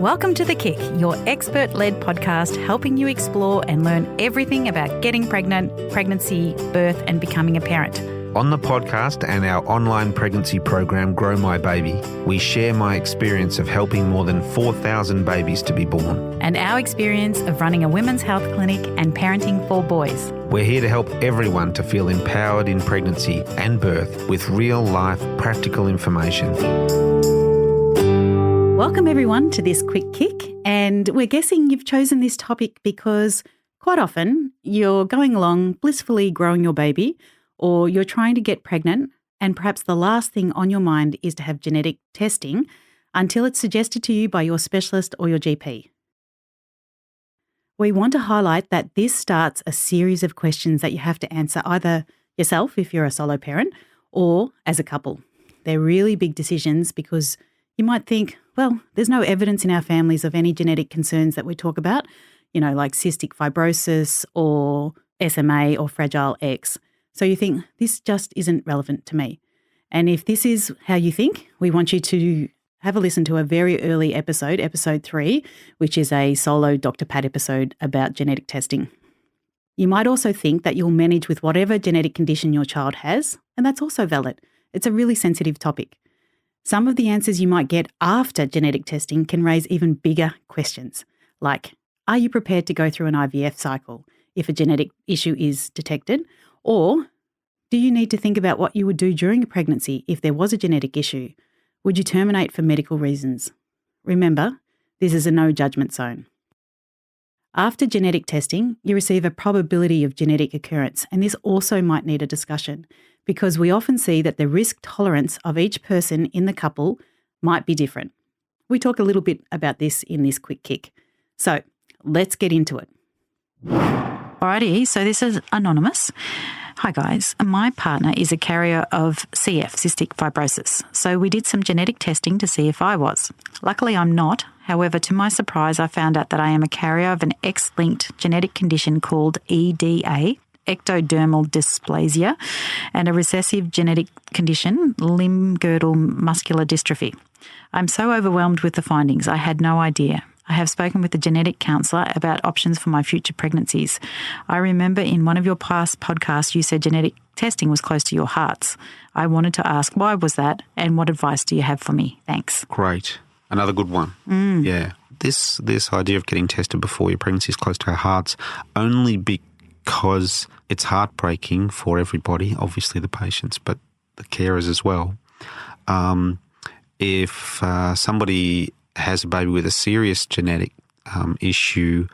Welcome to The Kick, your expert-led podcast helping you explore and learn everything about getting pregnant, pregnancy, birth and becoming a parent. On the podcast and our online pregnancy program, Grow My Baby, we share my experience of helping more than 4,000 babies to be born. And our experience of running a women's health clinic and parenting 4 boys. We're here to help everyone to feel empowered in pregnancy and birth with real-life practical information. Welcome everyone to this quick kick, and we're guessing you've chosen this topic because quite often you're going along blissfully growing your baby, or you're trying to get pregnant, and perhaps the last thing on your mind is to have genetic testing until it's suggested to you by your specialist or your GP. We want to highlight that this starts a series of questions that you have to answer either yourself if you're a solo parent or as a couple. They're really big decisions because you might think, well, there's no evidence in our families of any genetic concerns that we talk about, like cystic fibrosis or SMA or Fragile X. So you think, this just isn't relevant to me. And if this is how you think, we want you to have a listen to a very early episode, episode 3, which is a solo Dr. Pat episode about genetic testing. You might also think that you'll manage with whatever genetic condition your child has, and that's also valid. It's a really sensitive topic. Some of the answers you might get after genetic testing can raise even bigger questions, like, are you prepared to go through an IVF cycle if a genetic issue is detected? Or do you need to think about what you would do during a pregnancy if there was a genetic issue? Would you terminate for medical reasons? Remember, this is a no judgment zone. After genetic testing, you receive a probability of genetic occurrence, and this also might need a discussion because we often see that the risk tolerance of each person in the couple might be different. We talk a little bit about this in this quick kick. So let's get into it. Alrighty, so this is anonymous. Hi guys, my partner is a carrier of CF, cystic fibrosis, so we did some genetic testing to see if I was. Luckily I'm not, however to my surprise I found out that I am a carrier of an X-linked genetic condition called EDA, ectodermal dysplasia, and a recessive genetic condition, limb-girdle muscular dystrophy. I'm so overwhelmed with the findings, I had no idea. I have spoken with a genetic counsellor about options for my future pregnancies. I remember in one of your past podcasts you said genetic testing was close to your hearts. I wanted to ask why was that and what advice do you have for me? Thanks. Great. Another good one. Yeah. This idea of getting tested before your pregnancy is close to our hearts only because it's heartbreaking for everybody, obviously the patients, but the carers as well. If somebody has a baby with a serious genetic issue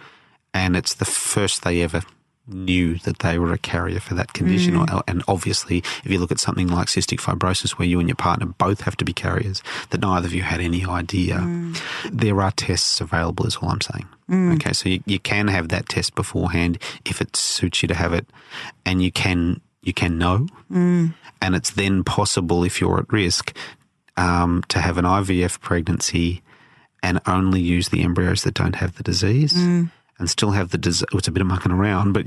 and it's the first they ever knew that they were a carrier for that condition. And obviously, if you look at something like cystic fibrosis where you and your partner both have to be carriers, that neither of you had any idea, there are tests available is all I'm saying. Okay, so you can have that test beforehand if it suits you to have it, and you can know. And it's then possible, if you're at risk, to have an IVF pregnancy and only use the embryos that don't have the disease and still have it's a bit of mucking around, but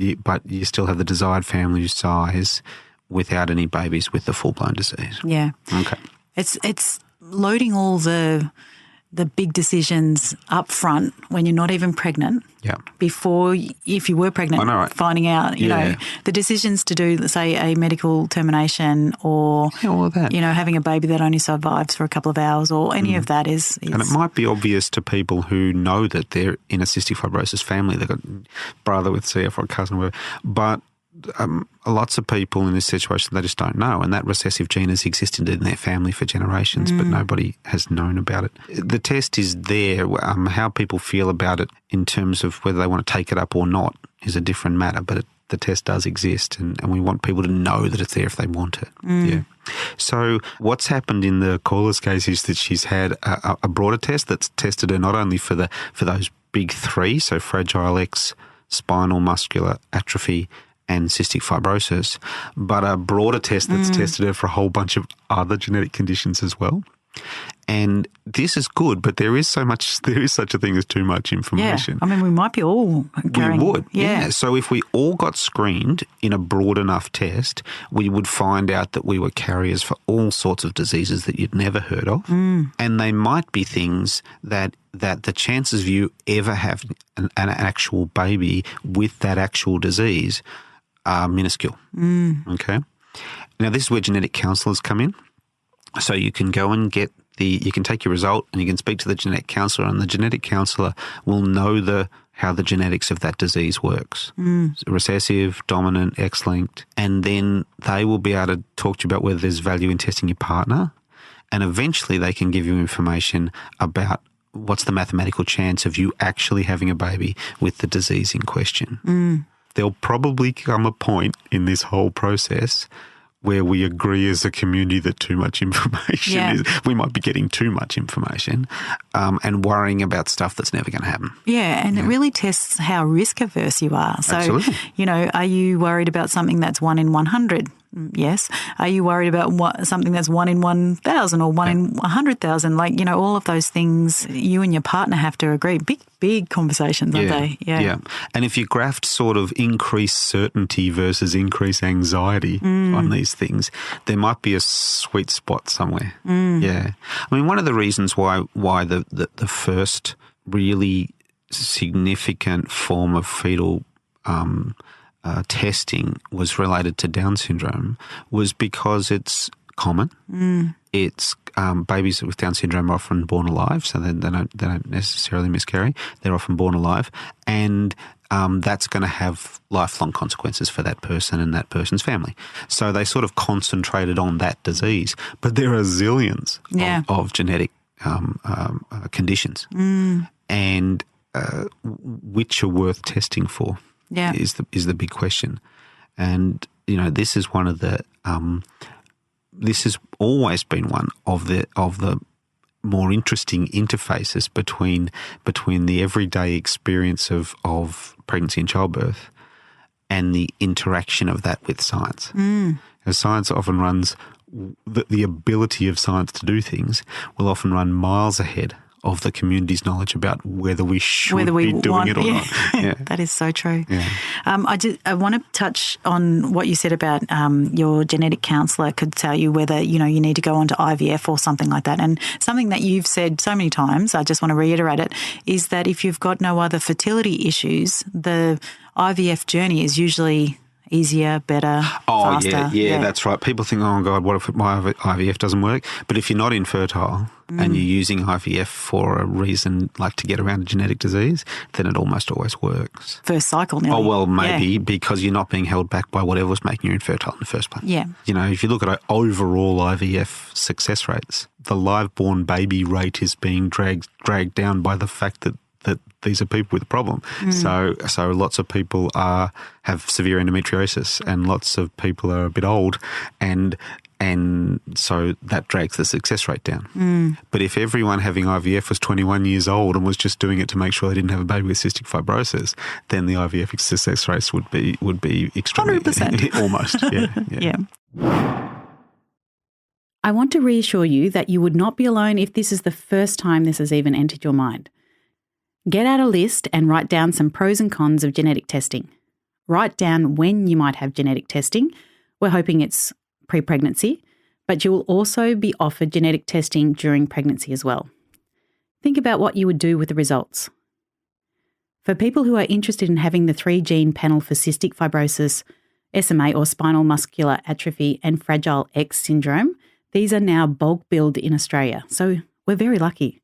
you still have the desired family size without any babies with the full-blown disease. Yeah. Okay. It's loading all the big decisions up front when you're not even pregnant. Yeah. Before, if you were pregnant, finding out, you know, the decisions to do, say, a medical termination or, all of that. Having a baby that only survives for a couple of hours or any of that is. And it might be obvious to people who know that they're in a cystic fibrosis family, they've got a brother with CF or a cousin or whatever, but lots of people in this situation, they just don't know, and that recessive gene has existed in their family for generations, but nobody has known about it. The test is there. How people feel about it in terms of whether they want to take it up or not is a different matter, but the test does exist, and we want people to know that it's there if they want it. Yeah. So what's happened in the caller's case is that she's had a broader test that's tested her not only for those big 3, so Fragile X, spinal muscular atrophy, and cystic fibrosis, but a broader test that's tested her for a whole bunch of other genetic conditions as well. And this is good, but there is such a thing as too much information. Yeah. I mean, we might be all carrying. We would, yeah. So if we all got screened in a broad enough test, we would find out that we were carriers for all sorts of diseases that you'd never heard of. And they might be things that the chances of you ever have an actual baby with that actual disease are minuscule. Okay? Now, this is where genetic counsellors come in. So you can go and you can take your result and you can speak to the genetic counsellor, and the genetic counsellor will know how the genetics of that disease works. Recessive, dominant, X-linked. And then they will be able to talk to you about whether there's value in testing your partner. And eventually they can give you information about what's the mathematical chance of you actually having a baby with the disease in question. There'll probably come a point in this whole process where we agree as a community that too much information we might be getting too much information and worrying about stuff that's never going to happen. Yeah, and it really tests how risk averse you are. So, Absolutely. Are you worried about something that's 1 in 100? Yes. Are you worried about something that's 1 in 1,000 or 1 in 100,000? All of those things you and your partner have to agree. Big conversations, aren't they? Yeah. And if you graphed sort of increased certainty versus increased anxiety on these things, there might be a sweet spot somewhere. Yeah. I mean, one of the reasons why the first really significant form of fetal testing was related to Down syndrome was because it's common. It's babies with Down syndrome are often born alive, so they don't necessarily miscarry. They're often born alive, and that's going to have lifelong consequences for that person and that person's family. So they sort of concentrated on that disease, but there are zillions of genetic conditions, and which are worth testing for. Is the big question. And this is one of the this has always been one of the more interesting interfaces between the everyday experience of pregnancy and childbirth and the interaction of that with science. As science often runs, the ability of science to do things will often run miles ahead of the community's knowledge about whether we should be doing it or not. Yeah. That is so true. Yeah. I want to touch on what you said about your genetic counsellor could tell you whether, you need to go on to IVF or something like that. And something that you've said so many times, I just want to reiterate it, is that if you've got no other fertility issues, the IVF journey is usually easier, better, faster. Yeah, that's right. People think, oh, God, what if my IVF doesn't work? But if you're not infertile and you're using IVF for a reason like to get around a genetic disease, then it almost always works. First cycle nearly. Oh, well, maybe because you're not being held back by whatever was making you infertile in the first place. Yeah. If you look at overall IVF success rates, the live-born baby rate is being dragged down by the fact that these are people with a problem. So lots of people have severe endometriosis, and lots of people are a bit old, and so that drags the success rate down. But if everyone having IVF was 21 years old and was just doing it to make sure they didn't have a baby with cystic fibrosis, then the IVF success rates would be extremely 100%. Almost. Yeah. I want to reassure you that you would not be alone if this is the first time this has even entered your mind. Get out a list and write down some pros and cons of genetic testing. Write down when you might have genetic testing. We're hoping it's pre-pregnancy, but you will also be offered genetic testing during pregnancy as well. Think about what you would do with the results. For people who are interested in having the 3-gene panel for cystic fibrosis, SMA or spinal muscular atrophy, and Fragile X syndrome, these are now bulk billed in Australia, so we're very lucky.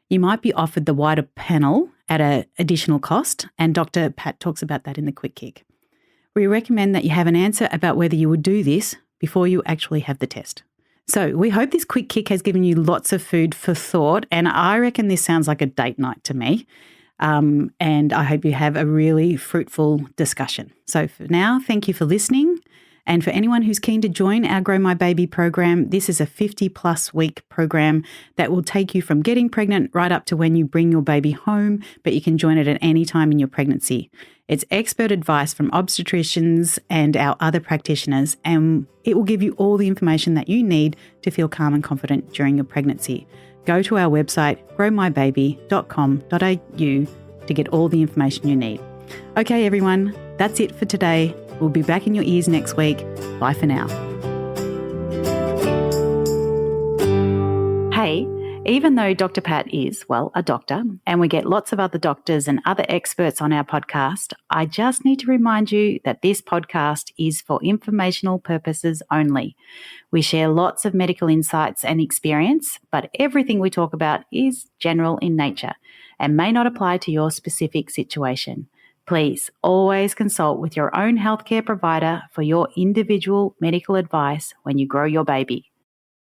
You might be offered the wider panel at an additional cost, and Dr. Pat talks about that in the Quick Kick. We recommend that you have an answer about whether you would do this before you actually have the test. So we hope this Quick Kick has given you lots of food for thought, and I reckon this sounds like a date night to me. And I hope you have a really fruitful discussion. So for now, thank you for listening. And for anyone who's keen to join our Grow My Baby program, this is a 50-plus week program that will take you from getting pregnant right up to when you bring your baby home, but you can join it at any time in your pregnancy. It's expert advice from obstetricians and our other practitioners, and it will give you all the information that you need to feel calm and confident during your pregnancy. go to our website, growmybaby.com.au, to get all the information you need. Okay, everyone, that's it for today. We'll be back in your ears next week. Bye for now. Hey, even though Dr. Pat is, well, a doctor, and we get lots of other doctors and other experts on our podcast, I just need to remind you that this podcast is for informational purposes only. We share lots of medical insights and experience, but everything we talk about is general in nature and may not apply to your specific situation. Please always consult with your own healthcare provider for your individual medical advice when you grow your baby.